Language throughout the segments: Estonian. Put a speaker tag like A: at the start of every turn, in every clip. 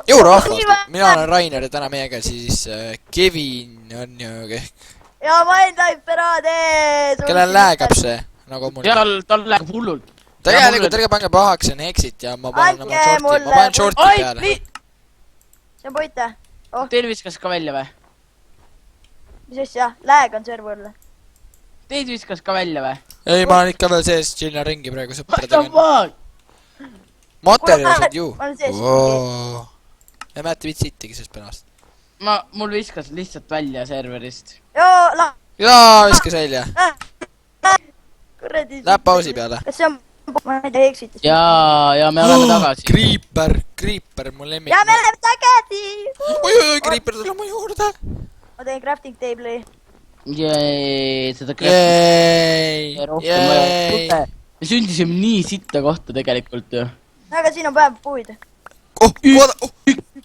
A: Jõu rahvast, mina olen Rainer ja täna meiega siis Kevin on ju ehk.
B: ja Mindlife Perade.
A: Kellel läägab see, nagu mul.
C: Ja tal läägab hullult.
A: Tegelikult ärge pange pahaks, see on Hexit ja ma panen oma shorti peale.
B: See on Poite.
C: Teil viskas ka välja või?
B: Mis asja? Lääg on serverle.
C: Teid viskas ka välja või?
A: Ei, ma olen ikka veel sees, chillin ringi praegu
C: What the
A: sõpradega.
C: fuck?
A: Materjalised ju.
B: Ma olen sees.
A: Ja ma jätti vitsitigi sest pärast.
C: Mul viskas lihtsalt välja serverist.
B: Joo,
A: Jaa, viskas välja.
B: kuradi.
A: Läheb pausi peale.
B: Kas see on... Ma ei tea, eksitis.
C: Ja me oleme tagasi.
A: Creeper, mu lemmik.
B: Ja me oleme tagasi.
A: Oi, Creeper tuli mu juurde.
B: Ma teen crafting table'i.
C: Jee, seda
A: Jäi.
C: me sündisime nii sitta kohta tegelikult ju.
B: Aga siin on päev puid.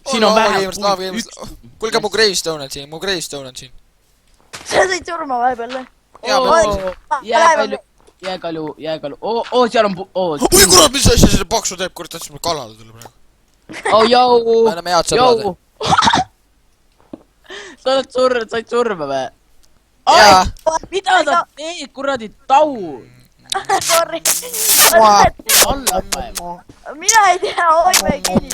C: Siin on vähem
A: Kuulge, mu gravestone on siin,
B: Sa said surma vahepeal.
C: Jääkalu. Seal on
A: oi kurat, mis asja selle paksu teeb, kurat, tahtsin mul kalale tulla praegu.
C: Jou.
A: Me oleme head sõbrad.
C: Sa said surma või?
A: Jaa.
C: Mida sa teed, kuradi tau?
B: Sorry.
C: Alla päev.
B: Mina ei tea, oi ma ei kinni.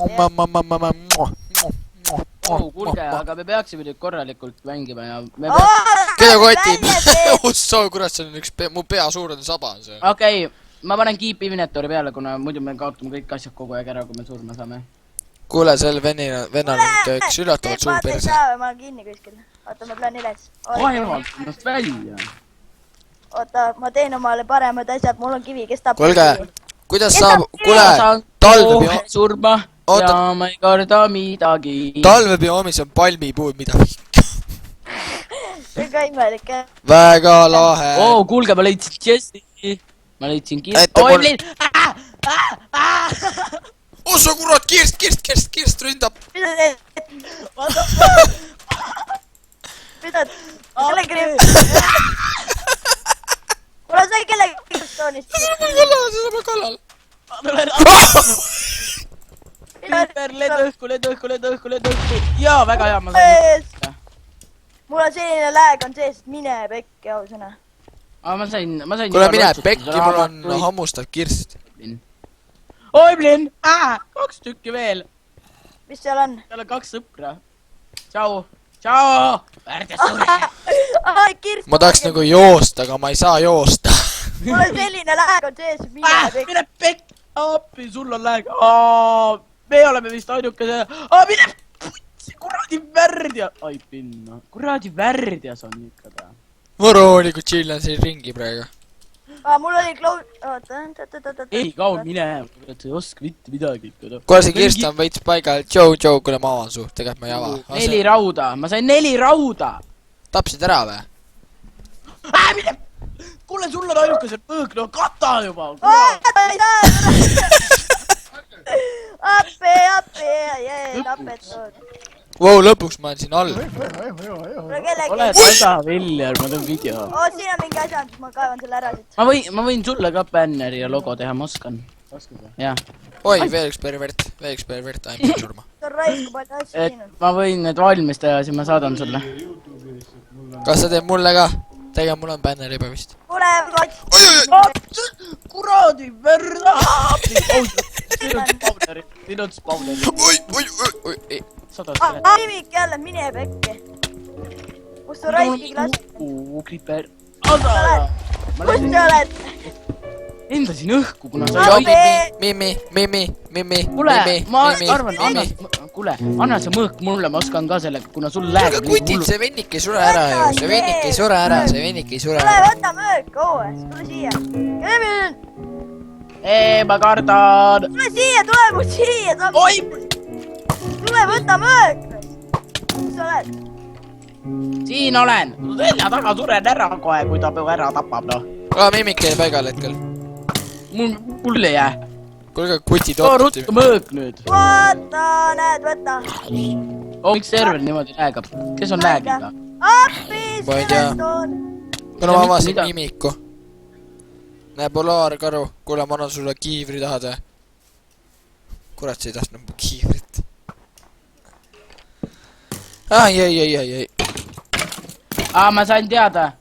C: Kuulge, aga me peaksime nüüd korralikult mängima ja me
A: Keda kotib? Ossoo, kurat, see on üks mu pea suurene saba on see.
C: Okei, ma panen keep inventory peale, kuna muidu me kaotame kõik asjad kogu aeg ära, kui me surma saame.
A: Kuule, sel vennal on ikka üks üllatavalt suur perse.
B: Ma olen kinni kuskil. Oota, ma pean üles.
C: Vaevalt ennast välja.
B: Oota, ma teen omale paremad asjad, mul on kivi, kes tahab.
A: Kuulge, kuidas saab, kuule, talve
C: surma ja ma ei karda midagi.
A: Talvebiomis on palmipuud, mida
B: See on ka imelik, jah.
A: väga lahe.
C: Kuulge, ma leidsin chest'i. Ma leidsin kirst.
A: Ossa kurat, kirst ründab.
B: Mida teed? Mida? Kellegi... Kuule, sai kellegi kirstoonist.
A: See on kallal.
C: Led õhku. Jaa, väga hea, ma sain.
B: Mul on selline lääg on sees, mine pekki, ausõna.
C: Ma sain...
A: Kuule, mine pekki, mul on hammustav kirst.
C: Oi, Blin! 2 tükki veel.
B: Mis seal on?
C: Seal on 2 sõpra. Tšau! Värdja sure!
A: Ma tahaks nagu joosta, aga ma ei saa joosta.
B: Mul on selline lääg on sees, mine pekki.
C: Mine pekki! Appi, sul on lääg. Me oleme vist ainukese... Mine putsi, kuradi värdja! Ai, pinna. Kuradi värdjas on ikka ta.
A: Ma rooligu chillan siin ringi praegu.
B: Mul oli kloun... Oota.
C: Ei, kaun, mine. Sa ei oska mitte midagi ikka.
A: Kuule, see kirst on veits paigal. Joe, kuule ma avan su. Tegelikult ma ei ava.
C: 4 rauda. Ma sain 4 rauda.
A: Tapsid ära või?
C: Mine! Kuule, sul on ainukesed põõk, no kata juba!
B: Appi, tapetud.
A: Vau, lõpuks ma olen siin all.
C: Ole täda, Viljar, ma teen video.
B: Siin on mingi asjand, ma kaevan selle ära siit.
C: Ma võin sulle ka bänneri ja logo teha, ma oskan. Jah.
A: Oi, veel üks pervert, ainult surma.
B: See on raisku palju asju siin on.
C: Ma võin need valmis teha, siis ma saadan sulle.
A: Kas sa teed mulle ka? Tegelikult mul on bänner juba vist.
B: Kuule,
C: kuradi verda! Siin on spawneri.
A: Oi.
B: Nimik jälle, mine pekki. Kus su raiski klass?
C: Kriper.
B: Kus sa oled?
C: Endasin õhku, kuna sa ei...
A: Mimi.
C: Kuule, ma arvan, anna see mõõk mulle, ma oskan ka sellega, kuna sul läheb...
A: Kutid, see vennik ei sure ära ju, see vennik ei sure ära.
B: Tule, võta mõõk, Oes, tule siia. Kevin!
C: Ma kardan!
B: Tule mu siia!
C: Oi!
B: Tule, võta mõõk! Kus sa oled?
C: Siin olen! Selja taga suren ära kohe, kui ta ära tapab, noh.
A: Mimik jäi paigal hetkel.
C: Mul ei jää.
A: Kuulge, kutid
C: ruttu mõõk nüüd.
B: Võta, näed, võta.
C: Miks server niimoodi läägab? Kes on läägiga?
B: Appi,
A: ma ei tea. Kuna ma avasin mimiku. Näe, polaarkaru. Kuule, ma annan sulle kiivri tahad või? Kurat, sa ei tahtnud mu kiivrit. ai.
C: aa , ma sain teada .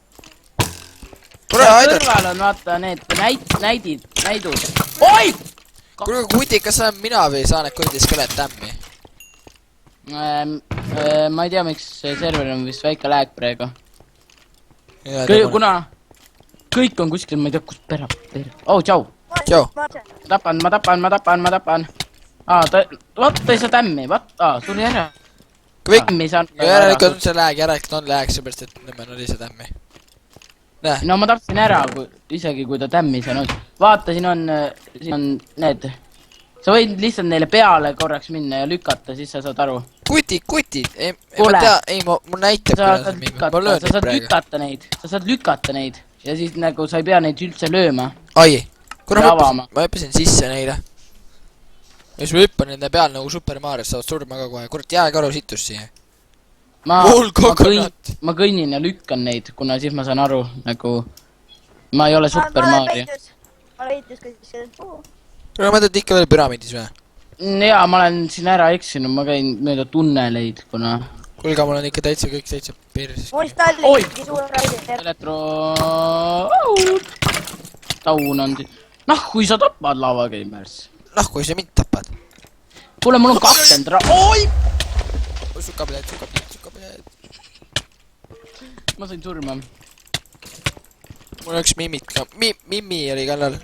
A: kuule , aidake .
C: kõrval on vaata need näidud . oi .
A: kuule , kuti , kas olen mina või saan need kuradi skelettämmi ?
C: ma ei tea , miks see server on vist väike lag praegu . kuna kõik on kuskil , ma ei tea , kus pere . oh , tšau .
A: Tšau.
C: ma tapan . aa , vaata , ta ei saa tämmi , vaata , suri ära .
A: kõik ,
C: tämmi saan .
A: järelikult on see lag , järelikult on lag , seepärast et nõmme on ise tämmi . näe ,
C: no ma tapsin ära , isegi kui ta tämmi saanud . vaata , siin on need . sa võid lihtsalt neile peale korraks minna ja lükata , siis sa saad aru .
A: kuti , ei
C: Kuule.
A: ma tea , ei mul näitab ,
C: sa
A: kuidas
C: saad
A: on mingi , ma löön
C: sa
A: neid
C: saad
A: praegu .
C: sa saad lükata neid ja siis nagu sa ei pea neid üldse lööma .
A: ai , kuna
C: Ja avama.
A: ma hüppasin sisse neile . ja siis ma hüppan nende peal nagu Super Mario's , saavad surma ka kohe , kurat jääkaru situs siia . Mul kokonat.
C: ma kõnnin ja lükkan neid , kuna siis ma saan aru nagu ma ei ole Super Mario .
B: ma leitus kuskil .
A: kuule , ma tead ikka veel püramiidis või ?
C: jaa , ma olen siin ära eksinud , ma käin mööda tunneleid , kuna
A: kuulge , mul on ikka täitsa kõik täitsa perses .
B: Moris Talli
C: Oi.
B: mingi suur raide .
C: elektro . taun on siis . noh , kui sa tapad Lava Gamers .
A: noh , kui sa mind tapad .
C: kuule , mul on 20 oi ,
A: sukapilet .
C: ma sain surma .
A: mul üks mimik ka , Mimmi oli kallal .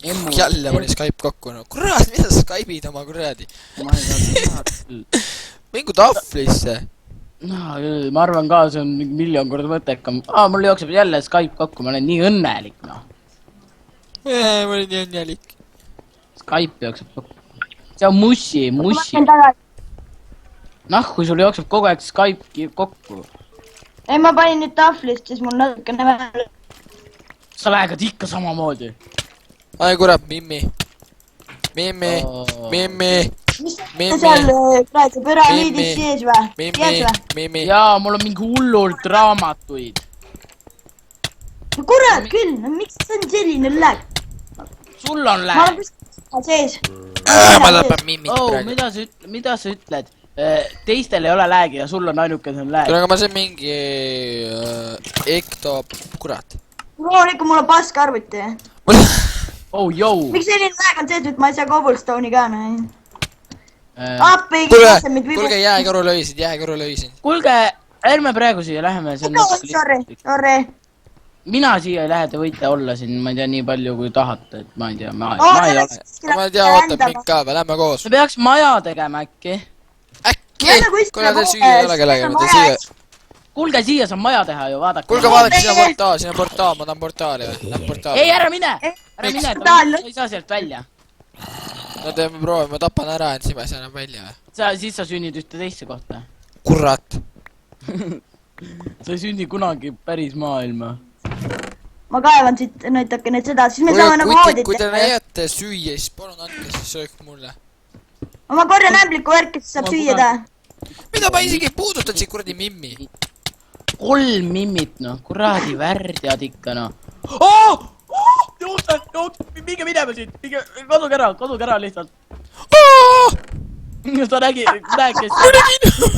C: Emmu .
A: jälle pani Skype kokku , no kurat , mida sa Skype'id oma kuradi .
C: ma ei saa küll .
A: mingu tahvlisse .
C: no küll , ma arvan ka , see on mingi miljon korda mõttekam . mul jookseb jälle Skype kokku , ma olen nii õnnelik , noh .
A: ma olin nii õnnelik .
C: Skype jookseb kokku . see on mussi . noh , kui sul jookseb kogu aeg Skype kokku .
B: ei , ma panin nüüd tahvlist , siis mul natukene vähem .
C: sa lähevad ikka samamoodi .
A: ai kurat , Mimmi . Mimmi , Mimmi , Mimmi ,
B: seal praegu püramiidis sees või ?
A: Mimmi
B: sees või ?,
A: Mimmi .
C: jaa , mul on mingi hullult raamatuid .
B: no kurat küll , no miks see on selline lag ?
C: sul on
B: ma olen
C: lähe .
B: kuskil sees .
A: ma tapan Mimmit
C: oh ,
A: praegu .
C: mida sa ütled ? teistel ei ole läägi ja sul on ainuke , see on lääg .
A: kuule , aga ma sain mingi ekto , kurat .
B: loomulikult mul on pask arvuti .
C: oh , jõu .
B: miks selline lag on sees , et ma ei saa cobblestone'i ka , noh . appi ,
A: kuulge , jääkaru lõisin .
C: kuulge , ärme praegu siia läheme , see on
B: sorry .
C: mina siia ei lähe , te võite olla siin , ma ei tea , nii palju kui tahate , et ma ei tea , ma ei ole .
A: ma ei tea , ootab mind ka või , lähme koos .
C: me peaks maja tegema äkki .
A: äkki , kuule te süüa ei ole kellegagi , te siia .
C: kuulge , siia saab maja teha ju , vaadake .
A: kuulge , vaadake , siin on portaal , ma tahan portaali või , lähme portaali .
C: ei , ära mine , ära
B: Miks?
C: mine ,
B: Portaal?
C: sa ei saa sealt välja .
A: no teeme proovi , ma tapan ära , et siis ma ei saa enam välja või .
C: siis sa sünnid ühte teisse kohta .
A: kurat .
C: sa ei sünni kunagi päris maailma .
B: ma kaevan siit natukene seda , siis me saame nagu voodit
A: kui te
B: teha .
A: leiate süüa , siis palun andke siis söök mulle .
B: ma korjan ämbliku värki , siis saab
C: Ma
B: süüa
C: kuulan.
B: teha .
A: mida ma isegi ei puudutanud siin kuradi Mimmi .
C: 3 mimmit , noh , kuradi värdjad ikka , noh . jookse , minge minema siit , minge , kaduge ära lihtsalt . ta nägi , rääkis .
A: ma nägin .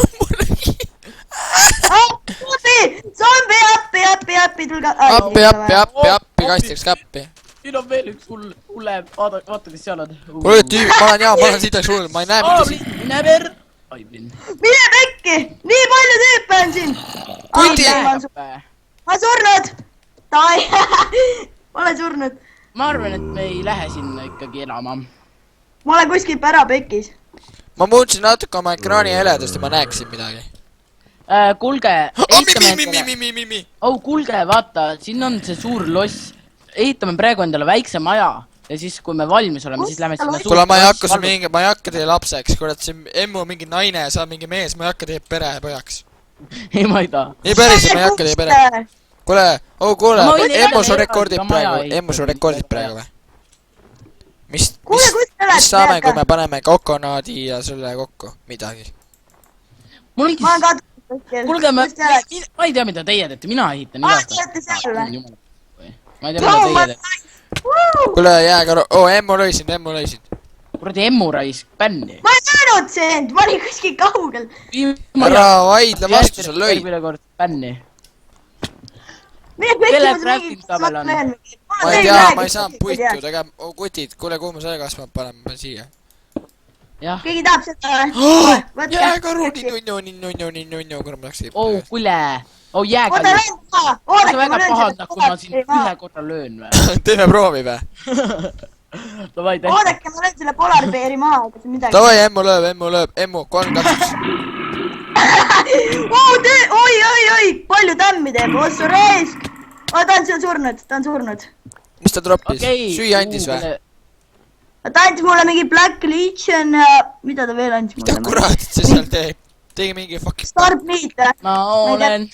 B: appi , tulge .
A: appi , kaitseks käppi .
C: siin on veel üks hullem , vaata , mis seal on .
A: kuule tüüp , ma olen sitaks hull , ma ei näe mitte siin .
C: mine verd . ai , mind .
B: mine pekki , nii palju tüüpe on siin .
A: Kuti!
B: ma surnud . ma olen surnud .
C: ma arvan , et me ei lähe sinna ikkagi elama .
B: ma olen kuskil ära pekis .
A: ma muutsin natuke oma ekraani heledust ja ma näeksin midagi .
C: kuulge ,
A: Mimmi .
C: oh kuulge , vaata , siin on see suur loss . ehitame praegu endale väikse maja ja siis , kui me valmis oleme , siis lähme sinna .
A: kuule , ma ei hakka teie lapseks , kurat , see emmu on mingi naine ja sa oled mingi mees , ma ei hakka teie perepojaks .
C: ei , ma ei taha .
A: ei päriselt , ma ei hakka teie pere . kuule , kuule
C: Ma võin ,
A: emmu
C: jälle
A: sul rekordib
C: eraldi maja
A: praegu ,
C: ehitada.
A: emmu sul rekordib praegu või ? mis
B: Kuule,
A: saame , kui me paneme kokonaadi ja selle kokku , midagi ?
C: mul
B: ma olen
C: ongi ,
B: kadunud kuskil .
C: kuulge , ma ei tea , mida teie teete , mina ehitan
B: Aa,
C: igast
B: te olete seal või?
C: ma ei tea , mida teie teete .
A: kuule , jääkaru , emmu lõi sind .
C: kuradi emmu raisk, bänni.
B: ma ei näinud sind, ma olin kuskil kaugel.
A: ära vaidle vastu, sa lõid.
C: järgmine kord bänni.
B: mine
C: Kelle
B: pekki,
C: crafting tabel on?
A: ma ei tea, ma ei saanud puitu tegema. Oh kutid, kuule, kuhu ma selle kasvama panen, ma siia.
C: jah.
B: keegi tahab seda
A: jääkaru, ninnu, kurat ma läksin.
C: oh, kuule. oh, jääkaru.
B: oota, vend,
C: sa
B: oodake, ma
C: väga
B: löön
C: pahandad, kui ma sind
B: seda
C: ühe korra löön või?
A: teeme proovi vä?
C: Davai, tehke.
B: oodake, ma löön selle polarbeeri maha, ega see midagi.
A: Davai, emmu lööb, emmu, 3, 2, 1.
B: oi, palju tämmi teeb, ossu raisk. ta on surnud.
A: mis ta troppis?
C: Okei,
A: süüa andis vä?
B: ta andis mulle mingi Black Legion, mida ta veel andis
A: mida
B: mulle?
A: kurat see seal teeb? tegi mingi fucking
B: Starb meat.
C: ma olen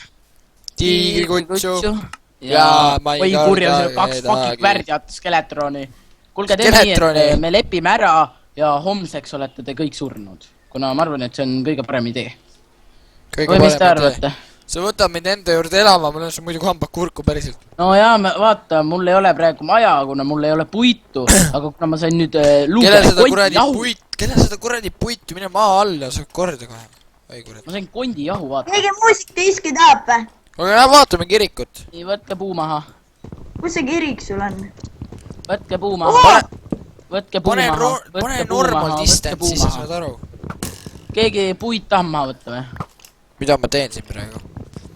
A: tiigrikutsu. jaa, ma ei
C: oi
A: karda
C: kurja, see 2 fucking
A: kedagi.
C: värdjat skeletroni. kuulge, teeme nii, et me lepime ära ja homseks olete te kõik surnud. kuna ma arvan, et see on kõige parem idee. või mis te arvate?
A: sa võtad mind enda juurde elama, mul on sul muidu hambad kurku päriselt.
C: no jaa, vaata, mul ei ole praegu maja, kuna mul ei ole puitu, aga kuna ma sain nüüd
A: kellel seda kuradi puitu, mine maa alla, sa korda kohe. oi kurat.
C: ma sain kondijahu, vaata.
B: keegi muusikadiski tahab või?
A: aga vaatame kirikut.
C: nii, võtke puu maha.
B: kus see kirik sul on?
C: võtke puu maha. võtke puu
A: pane
C: maha.
A: pane normal distance, siis sa saad aru.
C: keegi puid tahab maha võtta või?
A: mida ma teen siin praegu?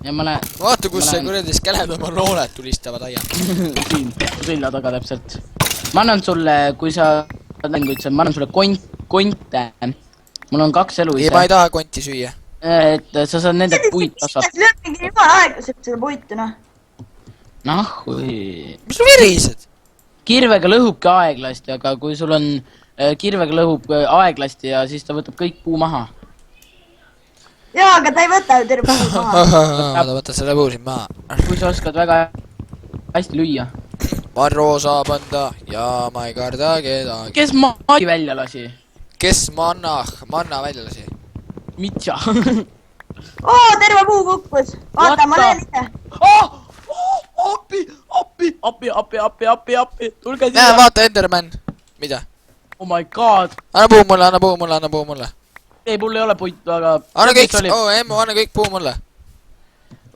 C: ja ma lähen
A: vaata, kus see kuradi skeled oma nooled tulistavad aia.
C: siin, selja taga täpselt. ma annan sulle, kui sa ma annan sulle konte. mul on 2 elu ise.
A: ma ei taha konti süüa.
C: et sa saad nende puid kasvatada.
B: lööbki jumala aeglaselt seda puitu, noh.
C: noh, kui
A: mis sa virised?
C: kirvega lõhubki aeglasti, aga kui sul on kirvega lõhub aeglasti ja siis ta võtab kõik puu maha.
B: jaa, aga ta ei võta ju terve puu maha.
A: ta võtab selle puu siin maha.
C: kui sa oskad väga hästi lüüa.
A: Varro saab anda ja ma ei karda kedagi.
C: kes maagi välja lasi?
A: kes manna välja lasi?
C: Mitja.
B: terve puu kukkus. oota, ma löön ise.
C: appi, tulge
A: näe, vaata, Enderman. mida?
C: oh my god.
A: anna puu mulle.
C: ei, mul ei ole puitu, aga
A: anna kõik, emmu, anna kõik puu mulle.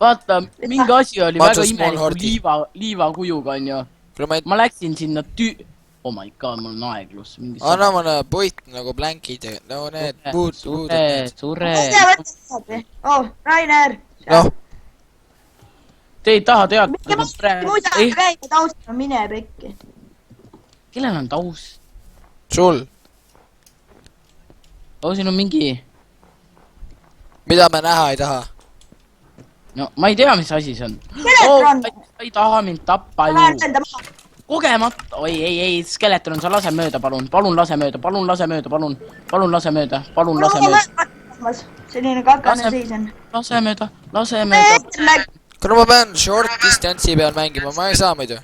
C: vaata, mingi asi oli
A: Matsu
C: väga
A: small
C: imeliku
A: hordi.
C: liivakujuga, onju. ma läksin sinna oh my god, mul on aeglus.
A: anna mulle puit nagu blankid. no need puud.
C: Sure.
B: Rainer.
A: noh,
C: te ei taha teada.
B: muidu käib taustama, mine pekki.
C: kellel on taust?
A: sul.
C: siin on mingi.
A: mida me näha ei taha?
C: no ma ei tea, mis asi see on.
B: Skeletron.
C: ei taha mind tappa ju. kogemata. oi, ei, skeletron, sa lase mööda, palun lase mööda.
B: selline kakane seis on.
C: lase mööda.
A: kuna ma pean short distance'i peal mängima, ma ei saa muidu.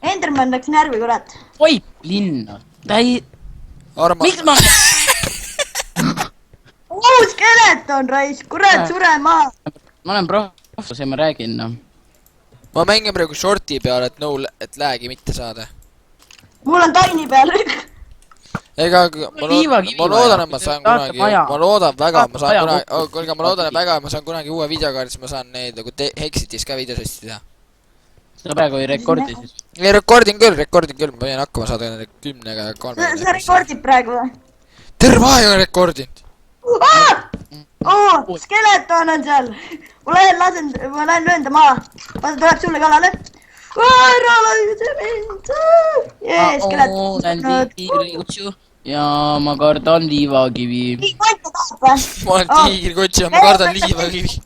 B: Enderman läks närvi, kurat.
C: oi, linna. ta ei. miks ma.
B: skeleton raisk, kurat, sure maha.
C: ma olen proff, ma räägin, noh.
A: ma mängin praegu shorti peal, et lag'i mitte saada.
B: mul on taini peal.
A: ega ma loodan, et ma saan kunagi, ma loodan väga, ma saan kunagi, kuulge, ma loodan väga, et ma saan kunagi uue videokaardi, siis ma saan neid nagu Hexitis ka videosid teha.
C: sa praegu ei rekordi siis?
A: ei, rekordin küll, ma võin hakkama saada 10-ga ja 3-ga.
B: sa rekordid praegu või?
A: terve aeg olen rekordinud.
B: skeleton on seal. ma lähen löön ta maha. vaata, tuleb sulle kallale. ära lase mind.
C: olen tiigrikutsu ja ma kardan liivakivi.
A: ma olen tiigrikutsu ja ma kardan liivakivi.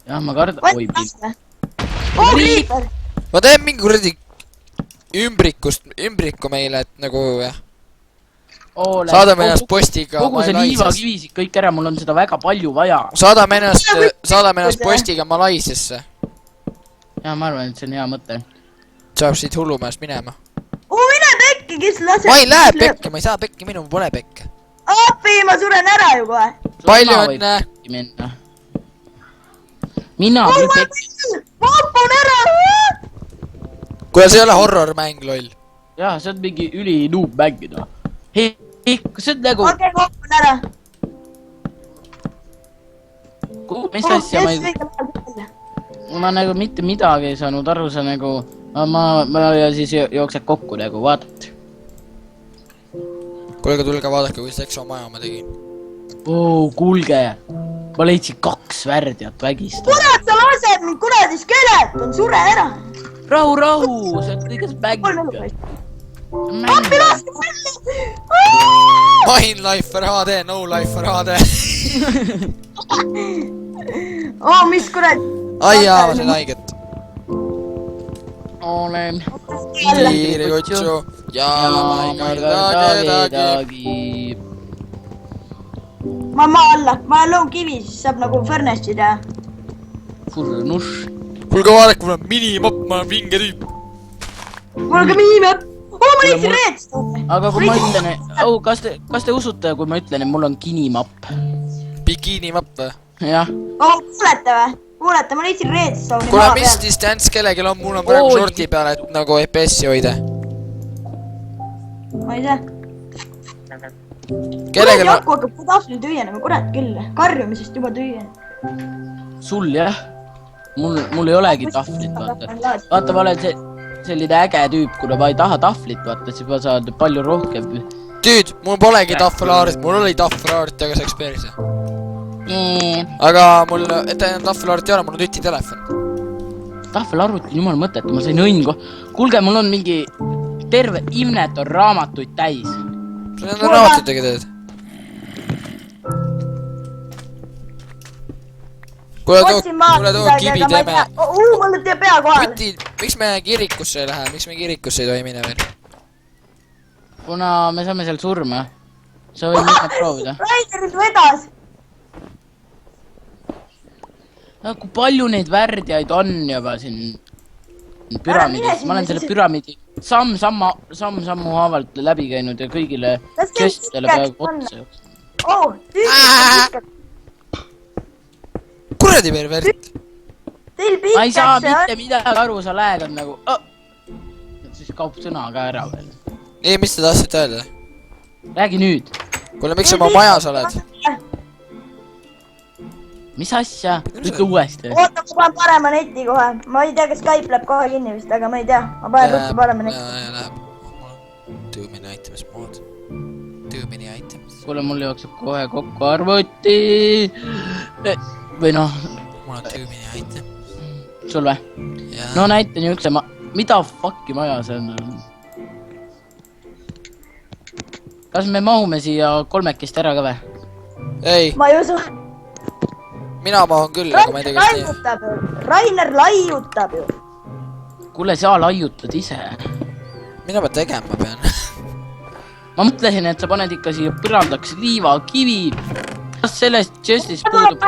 C: jah, ma kardan. oi,
B: Creeper.
A: ma teen mingi kuradi ümbriku meile, et nagu jah. saadame ennast postiga.
C: kogu see liivakivisid kõik ära, mul on seda väga palju vaja.
A: saadame ennast postiga Malaisiasse.
C: jaa, ma arvan, et see on hea mõte.
A: saab siit hullumäest minema.
B: mine pekki, kes laseb.
A: ma ei lähe pekki, ma ei saa pekki, minul pole pekke.
B: appi, ma suren ära ju kohe.
A: palju õnne.
C: mina küll pekki.
B: ma happan ära.
A: kuule, see ei ole horror mäng, loll.
C: jah, see on mingi üli noob mängida. ei, kas see on nagu...
B: okei, kokkun ära.
C: Mis asja ma nagu mitte midagi ei saanud aru, sa nagu... Ma ja siis jooksed kokku nagu, vaatad.
A: Kuulge, tulge vaadake, kui sekso maja ma tegin.
C: Kuulge. Ma leidsin 2 värdjat vägist.
B: Kurat, sa lased mind, kuradi skeleton, sure ära.
C: Rahu, see on kõigest mäng.
B: Appi laske välja.
A: Mine life for HD, no life for HD.
B: Mis kurat.
A: Ai jaa, ma sain haiget.
C: Olen
A: Kiiri kutsu ja ma ei kardagi.
B: Ma maa alla, ma loon kivi, siis saab nagu furnace'i teha.
C: Furnush.
A: Kuulge vaadake, mul on minimapp, ma olen vinge tüüp.
B: Mul on ka minimapp. Ma leidsin redstone.
C: Aga kui ma ütlen, kas te usute, kui ma ütlen, et mul on kinimapp?
A: Bikinimapp või?
C: Jah.
B: Kuulete või? Kuulete, ma leidsin redstone'i.
A: Kuule, mis distants kellelgi on, mul on praegu shorti peale, et nagu FPS-i hoida.
B: Ma ei tea.
A: Kellelgi on...
B: Jaku hakkab tahvlil tüüenema, kurat küll. Karjumisest juba tüüen.
C: Sul jah? Mul ei olegi tahvlit, vaata. Vaata, ma olen selline äge tüüp, kuna ma ei taha tahvlit, vaata, siis ma saan palju rohkem.
A: Tüüd, mul polegi tahvelaarit, mul oli tahvelaarit, aga see läks perse. Aga mul tahvelaarit ei ole, mul on tütitelefon.
C: Tahvelarvuti on jumal mõtet, ma sain õnn Kuulge, mul on mingi terve imnet on raamatuid täis.
A: Sul on raamatutega teed. Kuule too kivi teeme.
B: Mul on pea kohal.
A: Kütid, miks me kirikusse ei lähe? Miks me kirikusse ei tohi mine veel?
C: Kuna me saame seal surma. Sa võid minna proovida.
B: Raiderid vedas.
C: Kui palju neid värdjaid on juba siin püramiidis? Ma olen selle püramiidi samm-sammu haavalt läbi käinud ja kõigile chestidele peaaegu otsa jooksnud.
A: Kuradi pervert!
C: Ma ei saa mitte midagi aru, sa läägad nagu... Siis kaob sõna ka ära veel.
A: Nii, mis te tahtsite öelda?
C: Räägi nüüd.
A: Kuule, miks sa oma majas oled?
C: Mis asja? Ütle uuesti.
B: Oota, ma panen parema neti kohe. Ma ei tea, kas Skype läheb kohe kinni vist, aga ma ei tea. Ma panen ruttu parema neti.
A: Jaa, läheb. Too many items mod. Too many items.
C: Kuule, mul jookseb kohe kokku arvuti. Või noh.
A: Mul on too many items.
C: Sul või? No näita niisuguse mida fucki maja see on? Kas me mahume siia kolmekest ära ka või?
A: Ei.
B: Ma ei usu.
A: Mina mahun küll, aga ma ei tea, kas nii.
B: Rainer laiutab ju.
C: Kuule, sa laiutad ise.
A: Mida ma tegema pean?
C: Ma mõtlesin, et sa paned ikka siia põrandaks liiva, kivi. Kas sellest chestis puudub?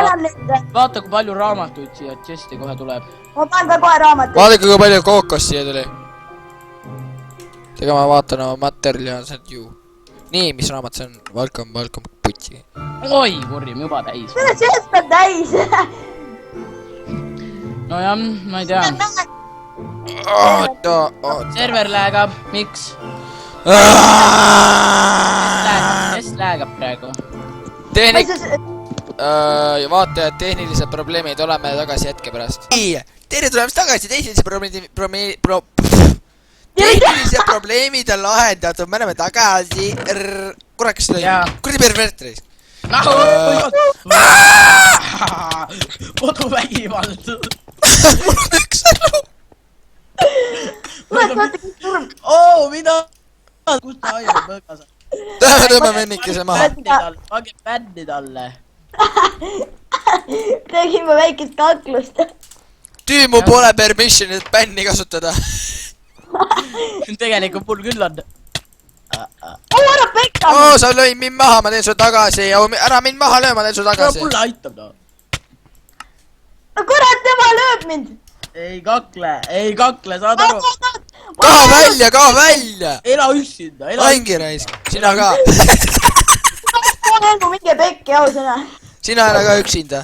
C: Vaata, kui palju raamatuid siia chesti kohe tuleb.
B: Ma panen ka kohe raamatuid.
A: Vaadake, kui palju kookos siia tuli. Tega ma vaatan oma materjali on sealt ju. Nii, mis raamat see on? Welcome putsi.
C: Oi, kurjum juba täis.
B: Selle chest on täis.
C: No jah, ma ei tea.
A: Oota.
C: Server läägab, miks? Kes läägab praegu?
A: Vaatajad, tehnilised probleemid, oleme tagasi hetke pärast. Tere tulemast tagasi, tehnilised probleemid on lahendatud, me oleme tagasi. Kurat, kas seda on? Kuradi pervertreis.
C: Koduvägivald.
A: Mul on üks elu.
C: Mida? Kus ta ajab mõõgas?
A: Tõmbame vennikese maha.
C: Pange bändi talle.
B: Tegime väikest kaklust.
A: Tüümu pole permission, et bänni kasutada.
C: Tegelikult mul küll on.
B: Ära pekka!
A: Sa lõi mind maha, ma teen su tagasi. Ära mind maha löö, ma teen su tagasi.
C: Mulle aitab ta.
B: No kurat, tema lööb mind.
C: Ei kakle, saad aru?
A: Kaha välja!
C: Ela üksinda,
A: Aingi raisk, sina ka.
B: Minge pekki, ausõna.
A: Sina ära ka üksinda.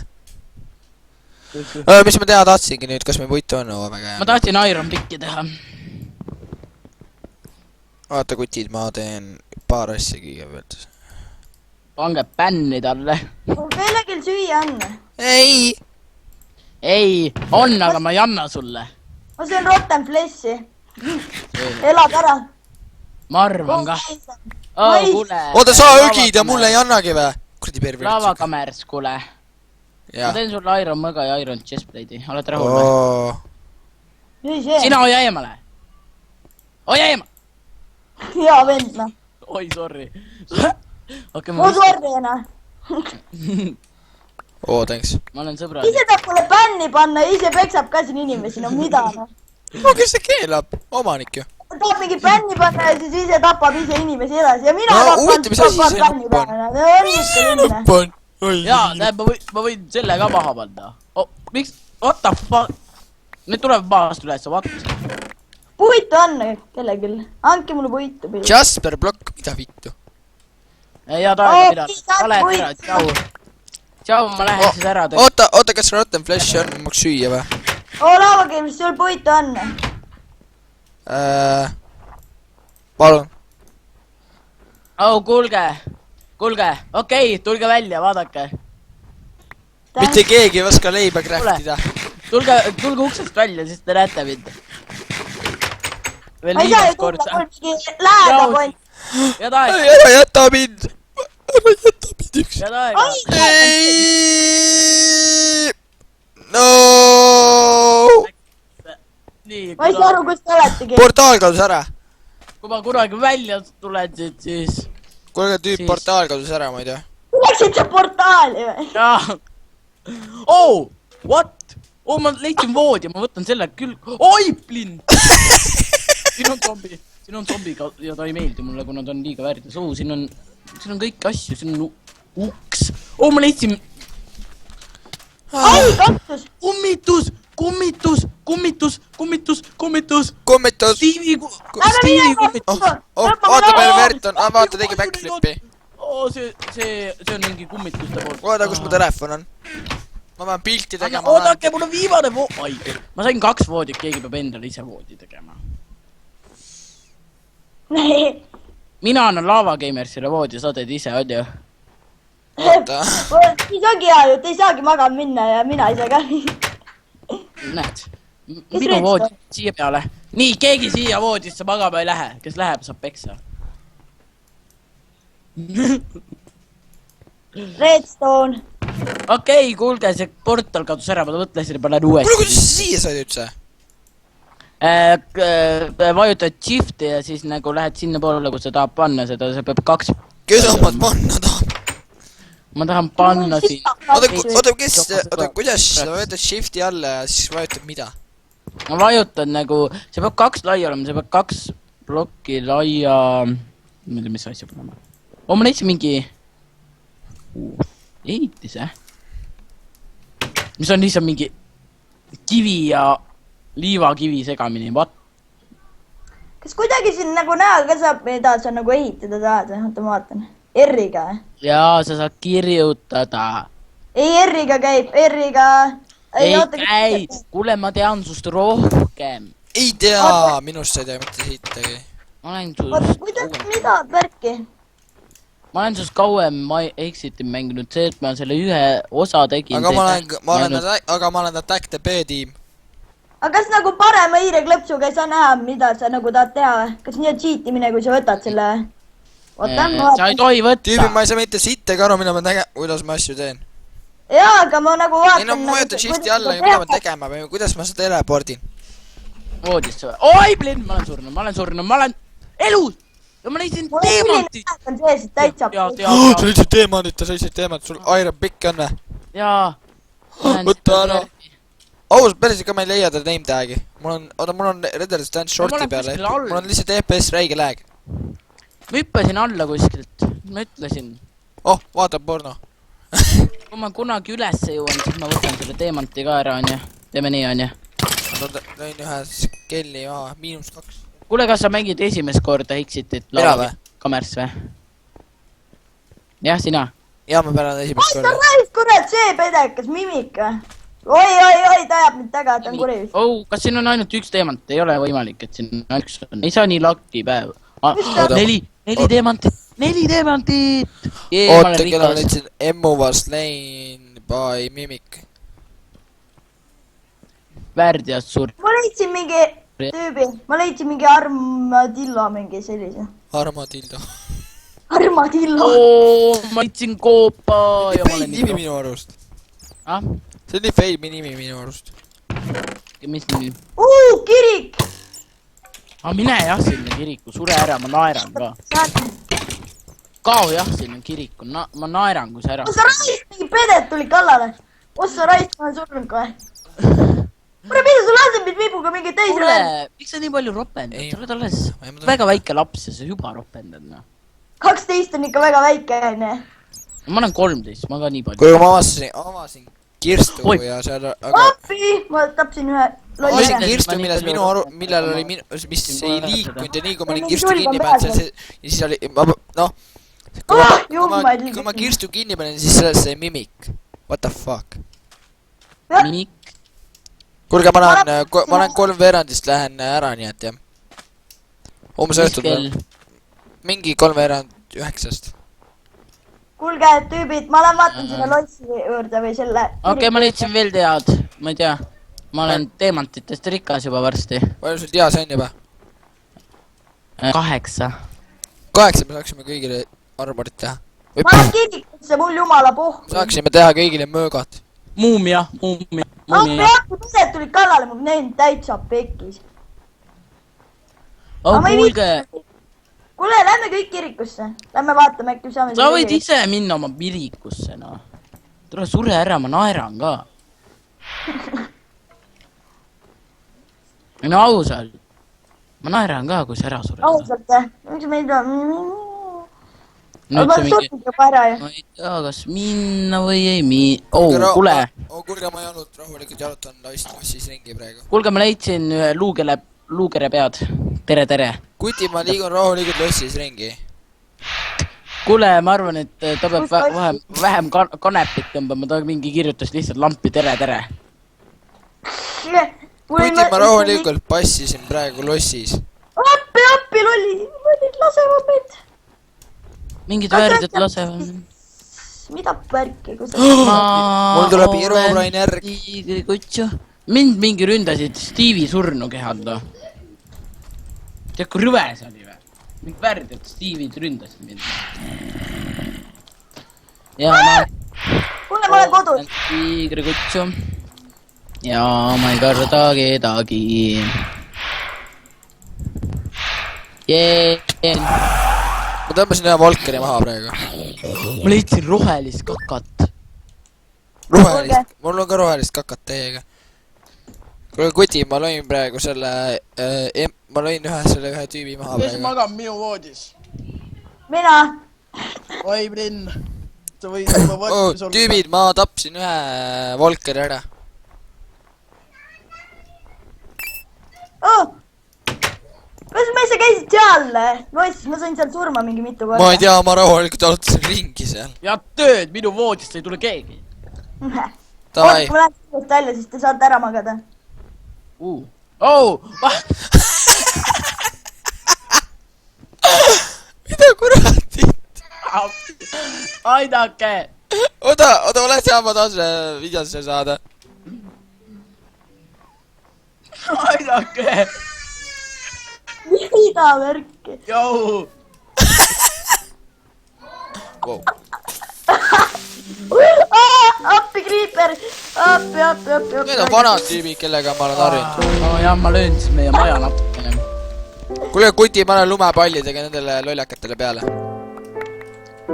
A: Mis ma teha tahtsingi nüüd, kas me puitu on?
C: Ma tahtsin Iron Picki teha.
A: Vaata kutid, ma teen paar asja kõigepealt.
C: pange bänni talle.
B: kellelgi süüa on?
A: ei!
C: ei, on, aga ma ei anna sulle.
B: ma söön rotten flessi. elad ära.
C: ma arvan ka.
A: oota, sa ögid ja mulle ei annagi või? kuradi pervert.
C: Lavakammers, kuule. ma teen sulle Iron Mõga ja Iron Chestplate'i, oled rahul või? sina hoia eemale. hoia eemale.
B: hea vend, noh.
C: oi, sorry.
B: ma sorry, noh.
A: oo, thanks.
C: ma olen sõbrad.
B: ise tahab mulle bänni panna ja ise peksab ka siin inimesi, no mida, noh.
A: no kes see keelab? omanik ju.
B: ta tahab mingi bänni panna ja siis ise tapab ise inimesi edasi ja mina
A: tapan
C: jaa, ma võin selle ka maha panna. miks? What the fuck? Need tulevad maast üles, vakt.
B: puitu on kellelgi. andke mulle puitu.
A: Jasper Block, mida vittu?
C: head aega pidada. ma lähen ära, tšau. tšau, ma lähen siis ära.
A: oota, kas Rotten Flesh on maks süüa või?
B: Lavakemmers, sul puitu on?
A: palun.
C: kuulge, okei, tulge välja, vaadake.
A: mitte keegi ei oska leiba craftida.
C: tulge uksest välja, siis te näete mind. veel viimast kord. head aega.
A: ära jäta mind. ära jäta mind üks.
C: head aega.
A: no.
B: ma ei saa aru, kus te oletegi.
A: portaal kadus ära.
C: kui ma kunagi välja tulen, siis...
A: kuulge, tüüp portaal kadus ära, ma ei tea.
B: Läksid sa portaali või?
C: jaa. oh, what? oh, ma leidsin voodi, ma võtan selle küll. oi, plinn! siin on zombi ja ta ei meeldi mulle, kuna ta on liiga väärtus. oh, siin on kõik asju, siin on uks. oh, ma leidsin...
B: ai, kaktus!
C: kummitus! Stevie kummitus.
A: vaata, pervert on. vaata, tegi backflipi.
C: see on mingi kummituste poolt.
A: oota, kus mu telefon on? ma pean pilti tegema.
C: oodake, mul on viimane ai, ma sain 2 voodit, keegi peab endale ise voodi tegema. mina annan Lavakemmersile voodi, sa teed ise, on ju?
B: siis ongi hea ju, te ei saagi magama minna ja mina ise ka.
C: näed, minu voodi siia peale. nii, keegi siia voodisse magama ei lähe, kes läheb, saab peksa.
B: Redstone.
C: okei, kuulge, see portal kadus ära, ma mõtlesin, et ma lähen uuesti.
A: kuule, kuidas sa siia said üldse?
C: vajutad shift'i ja siis nagu lähed sinna poole, kus sa tahab panna seda, see peab 2...
A: kes omad panna tahab?
C: ma tahan panna siin...
A: oota, kuidas sa vajutad shift'i alla ja siis vajutad mida?
C: ma vajutan nagu... see peab 2 laia olema, see peab 2 plokki laia... ma ei tea, mis asja panema. ma leidsin mingi... ehitise. mis on lihtsalt mingi... kivi ja... liivakivi segamini, what?
B: kas kuidagi siin nagu näha ka saab, mida sa nagu ehitada tahad? oota, ma vaatan. R-iga?
C: jaa, sa saad kirjutada.
B: ei, R-iga käib, R-iga.
C: ei käi, kuule, ma tean sust rohkem.
A: ei tea, minust sa ei tea mitte siitagi.
C: ma olen sust...
B: kuidas, mida, värki?
C: ma olen sust kauem Exiti mänginud, see, et ma selle ühe osa tegin.
A: aga ma olen Attack the B-tiim.
B: aga kas nagu parema hiireklõpsuga ei saa näha, mida sa nagu tahad teha? kas nii on cheatimine, kui sa võtad selle?
C: sa ei tohi võtta.
A: tüübi, ma ei saa mitte sittagi aru, mida ma kuidas ma asju teen.
B: jaa, aga ma nagu vaatan...
A: ei no, ma vajutan shifti alla ja mida ma tegema või kuidas ma seda telepordin?
C: voodisse või? oi, plinn, ma olen surnud, ma olen elus! ja ma leidsin teemantit!
B: sa
A: leidsid teemandit, sa leidsid teemandit, sul Iron Pick on või?
C: jaa.
A: võtta ära. ausalt, päris ikka ma ei leia ta name tag'i. mul on Red Dead Stand shorti peale. mul on lihtsalt FPS räige lag.
C: ma hüppasin alla kuskilt, ma ütlesin.
A: oh, vaata porno.
C: kui ma kunagi ülesse jõuan, siis ma võtan selle teemanti ka ära, onju. teeme nii, onju.
A: ma lõin ühe skelli maha, -2.
C: kuule, kas sa mängid esimest korda Exitit Lavakammers või? jah, sina.
A: jaa, ma päran esimest korda.
B: kurat, see pedekas mimik või? oi, ta ajab mind taga, ta on kuri.
C: oh, kas siin on ainult üks teemant? ei ole võimalik, et siin on üks on. ei saa nii lucky päev. 4 teemantit, 4 teemantit!
A: Oota, keda ma leidsin Emmu was slain by Mimic.
C: Väärdiast suur.
B: Ma leidsin mingi tüübi, ma leidsin mingi armadillo mingi sellise.
A: Armadillo.
B: Armadillo.
C: Ma leidsin koopa ja ma olen
A: nimi minu arust. See on nii fail nimi minu arust.
C: Mis nimi?
B: Kirik!
C: Mine jah sinna kiriku, sure ära, ma naeran ka. Kao jah sinna kiriku, ma naeran kui sa ära.
B: Ossa Raist mingi pedet tuli kallale. Ossa Raist ma olen surnud kohe. Mure mida sul laseb mind viibuga mingi teise
C: Kuule, miks sa nii palju ropendad? Sa oled alles väga väike laps ja sa juba ropendad, noh.
B: 12 on ikka väga väike, enne.
C: Ma olen 13, ma ka nii palju.
A: Kui ma avasin kirstu ja seal...
B: Appi! Ma tapsin ühe lolli.
A: Avasin kirstu, millal oli mis ei liikunud ja nii kui ma olin kirstu kinni panen, siis oli... Noh, kui ma kirstu kinni panen, siis sellest sai Mimic. What the fuck?
C: Mimik?
A: Kuulge, ma olen 3 veerandist lähen ära, nii et jah. Umbes õhtul. Mingi 3:09.
B: Kuulge, tüübid, ma lähen vaatan selle lossi juurde või selle...
C: Okei, ma leidsin veel tead. Ma ei tea. Ma olen teemantitest rikas juba varsti.
A: Palju sul teas on juba?
C: 8.
A: 8 me saaksime kõigile armorit teha.
B: Ma olen kirikusse, mul jumala pohku.
A: Saaksime teha kõigile möögat.
C: Muumia.
B: Appi, pised tulid kallale, ma näin täitsa pekkis.
C: Kuulge.
B: Kuule, lähme kõik kirikusse. Lähme vaatame, äkki saame...
C: Sa võid ise minna oma kirikusse, noh. Tule sure ära, ma naeran ka. No ausalt. Ma naeran ka, kui sa ära sured.
B: Ausalt, miks me ei tea? Ma surnud juba ära ju.
C: Ma ei tea, kas minna või ei minna. Kuule.
A: Kuulge, ma rahulikult jalutan lossis ringi praegu.
C: Kuulge, ma leidsin luugere pead. Tere.
A: Kuti, ma liigun rahulikult lossis ringi.
C: Kuule, ma arvan, et ta peab vähem kanepit tõmbama, ta mingi kirjutas lihtsalt lampi tere.
A: Kuti, ma rahulikult passisin praegu lossis.
B: Appi, lollid lasevad meid.
C: Mingid väärjad lasevad.
B: Mida pärki?
A: Mul tuleb Irobrain järg.
C: Mind mingi ründasid Steve'i surnukehad. Tead, kui rüve see oli või? Mind värdjad Steve'id ründasid mind. Ja
B: Kuule, ma olen kodus.
C: Tiigrikutsu. Ja ma ei karda kedagi.
A: Ma tõmbasin ühe Volkeri maha praegu.
C: Ma leidsin rohelist kakat.
A: Rohelist? Mul on ka rohelist kakat teiega. Kuule, Kuti, ma lõin praegu selle... Ma lõin ühe tüübi maha praegu.
C: Kes magab minu voodis?
B: Mina.
C: Oi, Brinn. Sa võid juba voodis olla.
A: Tüübid, ma tapsin ühe Volkeri ära.
B: Kas me sa käisid seal? Loistis, ma sain seal surma mingi mitu korda.
A: Ma ei tea, ma rahulikult jalutasin ringi seal.
C: Ja tööd, minu voodist ei tule keegi.
A: Davai.
B: Ma lähen sellest välja, siis te saate ära magada.
A: Mida kuratit?
C: Aidake.
A: Oota, ole seal, ma tahan selle videosse saada.
C: Aidake.
B: Mida värki?
C: Jou.
A: Wow.
B: Appi, Creeper! Appi.
A: Need on vanad tüübid, kellega ma olen harjunud.
C: Jah, ma löön siis meie maja natukene.
A: Kuule, Kuti, ma olen lumepallidega nendele lollakatele peale.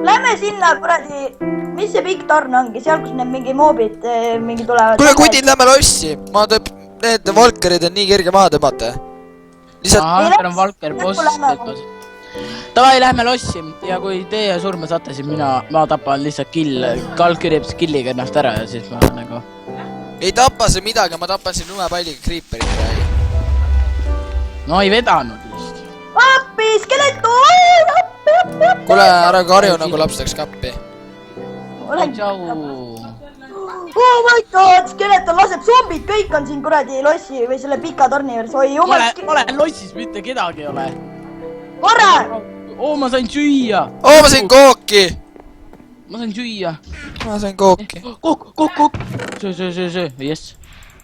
B: Lähme sinna, kuradi... Mis see pikk torn ongi? Seal, kus need mingi moobid mingi tulevad.
A: Kuule, Kuti, lähme lossi. Need Volkerid on nii kerge maha tõmmata.
C: Meil on Valker boss. Davai, lähme lossi ja kui teie surma saate, siis ma tapan lihtsalt kalkirjab skilliga ennast ära ja siis ma nagu...
A: Ei tapa see midagi, ma tapan siin lumepalliga Creeperit praegu.
C: No ei vedanud vist.
B: Appi, skeletu! Appi.
A: Kuule, ära karju nagu laps läks kappi.
B: Oh my god, skeleton laseb zombid, kõik on siin kuradi lossi või selle pika torni juures. Oi, jumal...
C: Ma olen lossis, mitte kedagi ei ole.
B: Korra!
C: oo, ma sain süüa.
A: oo, ma sain kooki.
C: Ma sain süüa.
A: Ma sain kooki.
C: Kook. Söö, jess.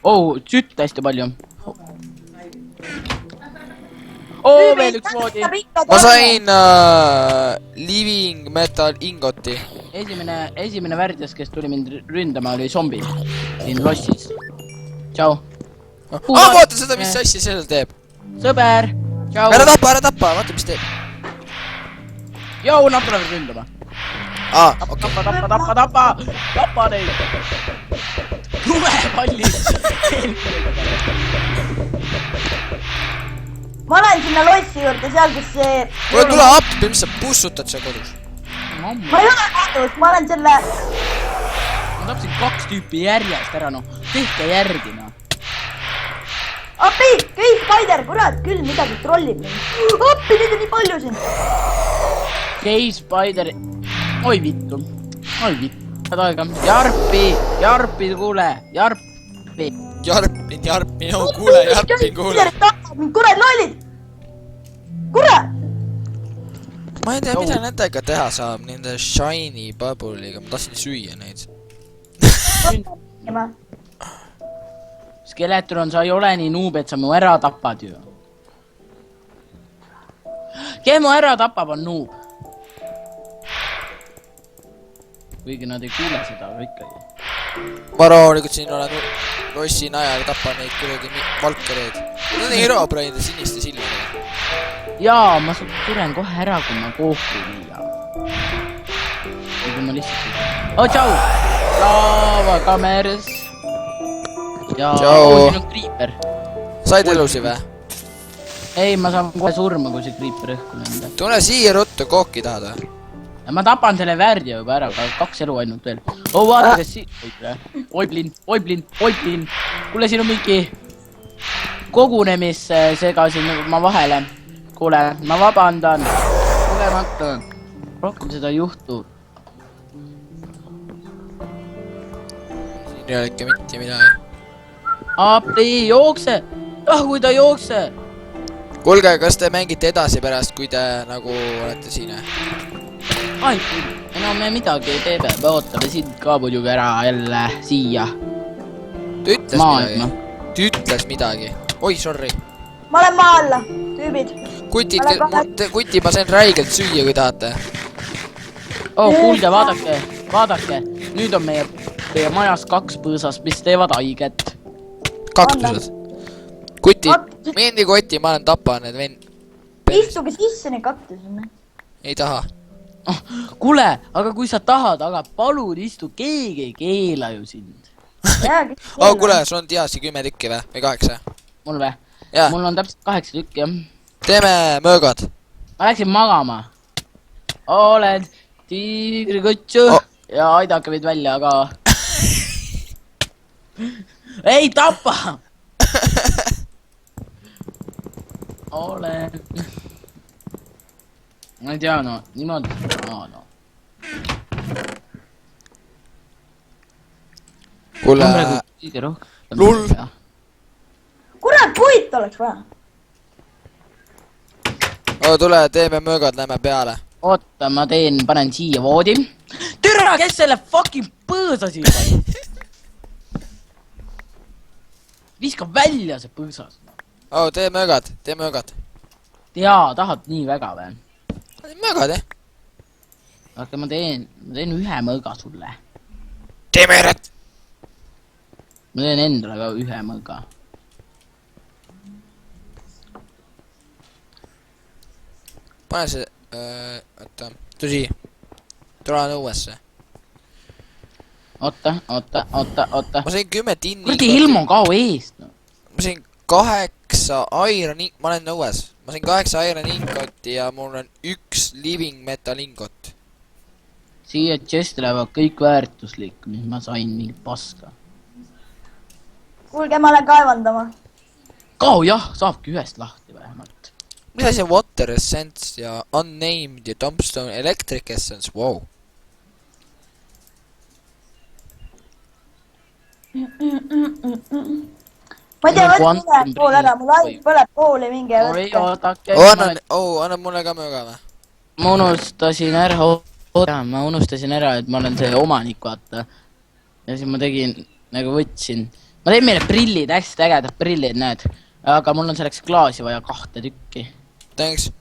C: oo, sütt hästi palju. oo, veel üks moodi.
A: ma sain living metal ingoti.
C: Esimene värdjas, kes tuli mind ründama, oli zombi. Siin lossis. Tšau.
A: Vaata seda, mis asja sellel teeb.
C: Sõber. Tšau.
A: Ära tapa, vaata mis teeb.
C: Jou, nad tulevad ründama.
A: Okei.
C: Tapa neid. Lumepallid.
B: ma olen sinna lossi juurde, seal kus see...
A: kuule, tule appi, mis sa pussutad seal kodus?
B: ma ei ole kodus, ma olen selle...
C: ma tapsin 2 tüüpi järjest ära, noh. Tehke järgi, noh.
B: appi, Cave Spider, kurat, küll midagi trollib mind. appi, neid on nii palju siin.
C: Cave Spider... oi vittu. Head aega. Jarpi, kuule. Jarpi,
A: no kuule, kuule.
B: kurat, lollid. kurat.
A: ma ei tea, mida nendega teha saab, nende shiny bubble'iga, ma tahtsin süüa neid.
C: Skeletron, sa ei ole nii nuub, et sa mu ära tapad ju. Kes mu ära tapab, on nuub. Kuigi nad ei kuule seda, aga ikkagi.
A: ma rahulikult siin olen lossi najal, tapan neid kuradi valkereid. Need on herobrainide siniste silmadega.
C: Jaa, ma suren kohe ära, kui ma kooki viia. Kui ma lihtsalt ei tea. Oh, tšau! Lava kameras. Ja siin on creeper.
A: Said elusi või?
C: Ei, ma saan kohe surma, kui see creeper õhku lenda.
A: Tule siia ruttu, kooki tahad või?
C: Ma tapan selle värdja juba ära, 2 elu ainult veel. Oh, vaata, kes siin... Oiblin. Kuule, siin on mingi kogunemis segasin ma vahele. Kuule, ma vabandan. Kogemata. Rohkem seda ei juhtu.
A: Siin ei ole ikka mitte midagi.
C: Appi, jookse! Kui ta jookse!
A: Kuulge, kas te mängite edasi pärast, kui te nagu olete siin?
C: Ai, enam me midagi ei tee, me ootame sind ka muidugi ära jälle siia.
A: Ta ütles midagi. Oi, sorry.
B: ma olen maa alla, tüübid.
A: Kuti, ma sain räigelt süüa, kui tahate.
C: Oh, kuulge, vaadake. Nüüd on meie majas 2 põõsast, mis teevad haiget.
A: Kaktused. Kuti, mendi Kotti, ma olen tapa need vend.
B: Istuge sisse need kaktused.
A: Ei taha.
C: Kuule, aga kui sa tahad, aga palun istu, keegi ei keela ju sind.
A: Kuule, sul on diasi 10 tükki või? Või 8?
C: Mul või? Mul on täpselt 8 tükki, jah.
A: Teeme möögad.
C: Ma läksin magama. Olen tiigrikutsu ja aidake meid välja, aga... ei tapa! Olen... ma ei tea, no, niimoodi.
A: Kuule... Lull!
B: kurat, puit oleks vaja.
A: Tule, teeme möögad, lähme peale.
C: Oota, ma panen siia voodi. Türa, kes selle fucking põõsa siin pani? Viska välja see põõsas.
A: Tee möögad.
C: Jaa, tahad nii väga või?
A: Möögad, jah?
C: Aga ma teen ühe mõõga sulle.
A: Tee möögad!
C: Ma teen endale ka ühe mõõga.
A: Pane see... oota, tõsi. Tule õuesse.
C: Oota.
A: Ma sain 10 tinni...
C: kurdi ilm on kao eest.
A: Ma sain 8 iron... ma olen õues. Ma sain 8 iron ingoti ja mul on 1 living metal ingot.
C: Siia chest lähevad kõik väärtuslik, mis ma sain mingi paska.
B: kuulge, ma olen kaevandama.
C: Kao jah, saabki ühest lahti vähemalt.
A: Mis asi on water essence ja unnamed ja tombstone electric essence, wow.
B: ma ei tea, võtke pool ära, mul aig põleb pooli mingi.
A: Annab mulle ka mööga või?
C: ma unustasin ära, ma unustasin ära, et ma olen see omanik, vaata. Ja siis ma tegin, nagu võtsin. Ma teen meile prillid, hästi ägedad prillid, näed. Aga mul on selleks klaasi vaja 2 tükki.
A: Thanks.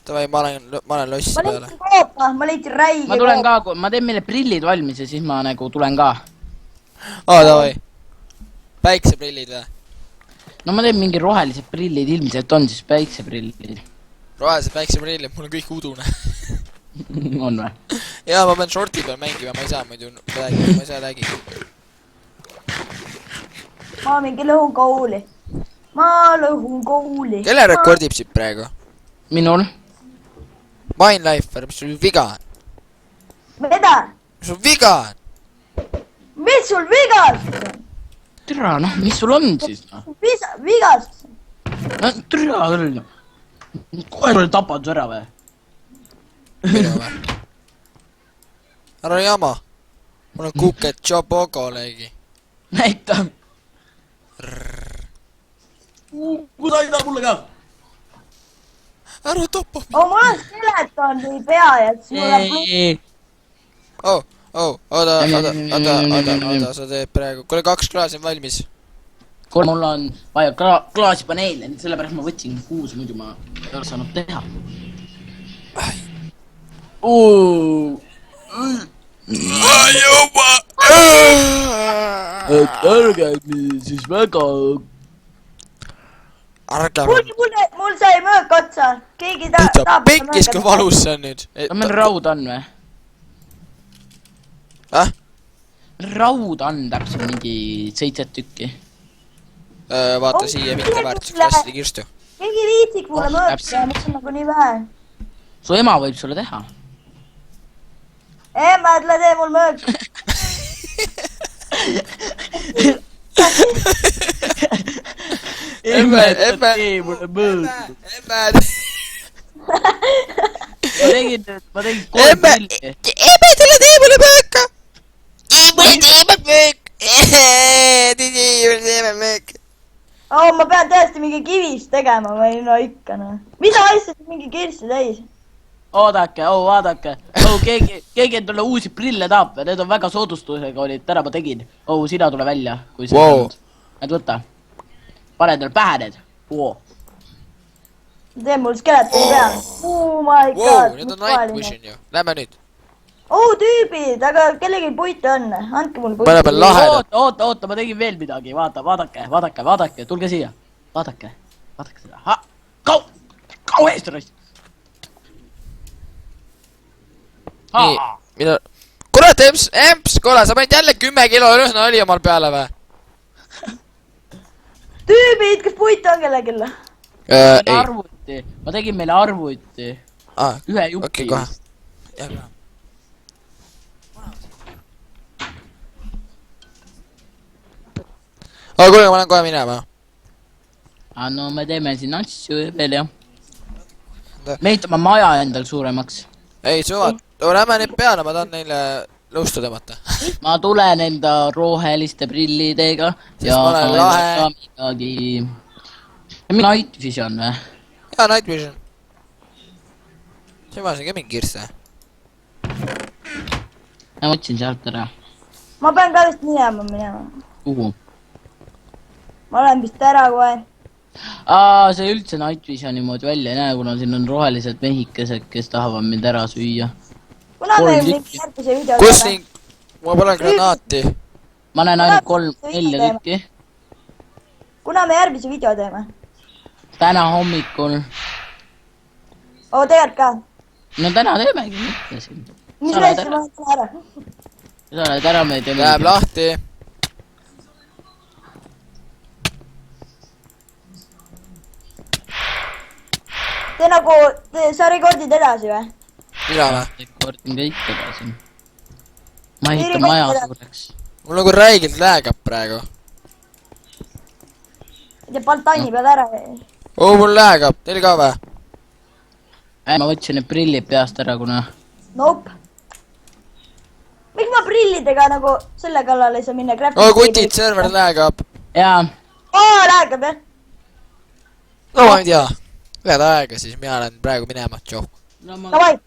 A: Davai, ma olen lossi
B: ma
A: peale.
B: leidsin koopa, ma leidsin räige
C: Ma tulen ka, ma teen meile prillid valmis ja siis ma nagu tulen ka.
A: Davai. Päikseprillid või?
C: No ma teen mingi rohelised prillid, ilmselt on siis päikseprillid.
A: Rohelised päikseprillid, mul on kõik udune.
C: On või?
A: Jaa, ma pean shorti peal mängima, ma ei saa muidu räägida, ma ei saa räägida.
B: ma mingi lõhun kooli. Ma lõhun kooli.
A: Kelle rekordib siit praegu?
C: Minul?
A: Minelifer, mis sul viga on?
B: Mida?
A: Mis sul viga on?
B: Mis sul vigastus on?
C: Türa, noh, mis sul on siis?
B: Vigastus on?
C: No türa küll. Kohe sulle tapad su ära või?
A: Minu või? Ära jama. Mul on kuket Chobogolegi.
C: Näita. Kus aida mulle ka?
A: Ära tapa mind.
B: Mul on skeletoni pea ja siis mul on pluss.
A: Oota, sa teed praegu. Kuule, 2 klaasi on valmis.
C: Mul on vaja klaasipaneele, sellepärast ma võtsin 6, muidu ma ei ole saanud teha.
A: Juba!
C: Et ärge siis väga...
A: Ärge
B: Mul sai möök otsa. Keegi
A: Täitsa pekkis, kui valus see on nüüd.
C: Meil raud on või? Raud on täpselt mingi 7 tükki.
A: Vaata siia, mitte väärtuseks lasti kirstu.
B: Keegi viitsik mulle möök ja mis on nagu nii vähe.
C: Su ema võib sulle teha.
B: Ema, ütle tee mul möök.
A: Emme.
C: tee mulle mööda. Ma tegin 3 pilli.
A: Emme, tule tee mulle mööka! Mulle teeme möök! Teeme möök!
B: Ma pean tõesti mingi kivist tegema või no ikka noh. Mida asja mingi kirsti täis?
C: Oodake, vaadake. Keegi endale uusi prille tahab. Need on väga soodustusega olid, täna ma tegin. Sina tule välja, kui see
A: Wow.
C: on. Need võta. Pane endale pähe need.
B: Tee mul skeletoni pea. Oh my god.
A: Need on night vision ju. Lähme nüüd.
B: Tüübid, aga kellegi puitu on. Andke mul
A: Pane peal lahe.
C: Oota, ma tegin veel midagi. Vaadake. Tulge siia. Vaadake seda. Kau eest raisk.
A: Nii, mida... Kurat, Emps, kuule, sa panid jälle 10 kilo lõhna oli omal peale või?
B: Tüübid, kas puitu on kellelgi?
A: Ei.
C: Arvuti. Ma tegin meile arvuti. Ühe jupi.
A: Okei, kohe. Jälle. Kuule, ma lähen kohe minema.
C: No me teeme siin asju veel jah. Me ehitame maja endal suuremaks.
A: Ei, suvad. Lähme nüüd peale, ma tahan neile lõustu tõmmata.
C: Ma tulen enda roheliste prillidega.
A: Sest ma olen lahe.
C: Midagi... Night Vision või?
A: Jaa, Night Vision. See ma siin ka mingi kirste.
C: Ma võtsin sealt ära.
B: Ma pean ka vist minema.
C: Kuhu?
B: Ma olen vist ära kohe.
C: See üldse Night Visioni moodi välja ei näe, kuna siin on rohelised mehikesed, kes tahavad mind ära süüa.
B: Kuna me mingi järgmise video
A: Kus siin? Ma pole granaati.
C: Ma näen ainult 3-4 tükki.
B: Kuna me järgmise video teeme?
C: Täna hommikul.
B: Tegelikult ka.
C: No täna teemegi mitte siin.
B: Mis näiteks ma olen ära?
C: Sa oled ära, me teeme.
A: Läheb lahti.
B: Sa rekordid edasi või?
A: Mina või?
C: Rekordin kõik edasi. Ma ehitan maja suureks.
A: Mul nagu räigelt läägab praegu.
B: Ja Baltani pead ära.
A: Mul läägab. Teil ka või?
C: Ma võtsin need prillid peast ära, kuna...
B: Nope. Miks ma prillidega nagu selle kallal ei saa minna?
A: Kutid, server läägab.
C: Jaa.
B: Läägab jah?
A: No ma ei tea. Ühed aega siis, mina lähen praegu minema, tšau.
C: no ma
B: Davai ,